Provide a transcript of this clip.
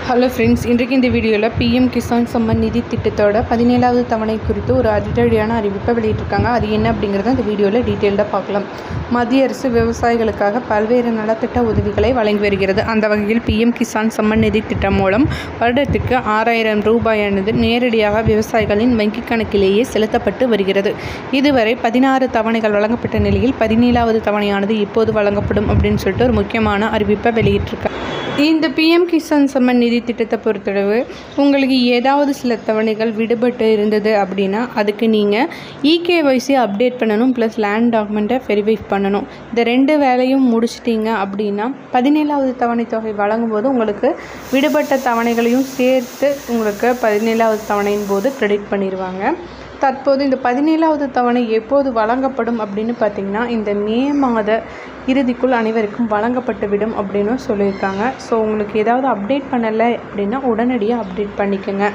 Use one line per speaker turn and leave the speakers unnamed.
Hello friends, இன்றைக்கு இந்த வீடியோவில் பிஎம் கிசான் சம்மன் நிதி திட்டத்தோட 17வது தவணை குறித்து ஒரு அதிரடியான அறிவிப்பை வெளியிட்டிருக்காங்க. அது என்ன அப்படிங்கிறத இந்த வீடியோவில் டீட்டெயில்டாக பார்க்கலாம். மத்திய அரசு விவசாயிகளுக்காக பல்வேறு நலத்திட்ட உதவிகளை வழங்கி வருகிறது. அந்த வகையில் பிஎம் கிசான் சம்மன் நிதி திட்டம் மூலம் வருடத்துக்கு 6000 ரூபாயானது நேரடியாக விவசாயிகளின் வங்கிக் கணக்கிலேயே செலுத்தப்பட்டு வருகிறது. இதுவரை 16 தவணைகள் வழங்கப்பட்ட நிலையில் 17வது தவணையானது இப்போது வழங்கப்படும் அப்படின்னு சொல்லிட்டு ஒரு முக்கியமான அறிவிப்பை வெளியிட்டிருக்காங்க. இந்த பிஎம் கிசான் சம்மன் நிதி திட்டத்தை பொறுத்தளவு உங்களுக்கு ஏதாவது சில தவணைகள் விடுபட்டு இருந்தது அப்படின்னா அதுக்கு நீங்கள் இகேஒய்சி அப்டேட் பண்ணணும், ப்ளஸ் லேண்ட் டாக்குமெண்ட்டை வெரிஃபை பண்ணணும். இந்த 2 வேலையும் முடிச்சிட்டிங்க அப்படின்னா 17வது தவணை தொகை வழங்கும் போது உங்களுக்கு விடுபட்ட தவணைகளையும் சேர்த்து உங்களுக்கு 17வது தவணையின் போது கிரெடிட் பண்ணிடுவாங்க. தற்போது இந்த 17வது தவணை எப்போது வழங்கப்படும் அப்படின்னு பார்த்திங்கன்னா இந்த மே மாத இறுதிக்குள் அனைவருக்கும் வழங்கப்பட்டு விடும் அப்படின்னு சொல்லியிருக்காங்க. ஸோ உங்களுக்கு ஏதாவது அப்டேட் பண்ணலை அப்படின்னா உடனடியாக அப்டேட் பண்ணிக்கோங்க.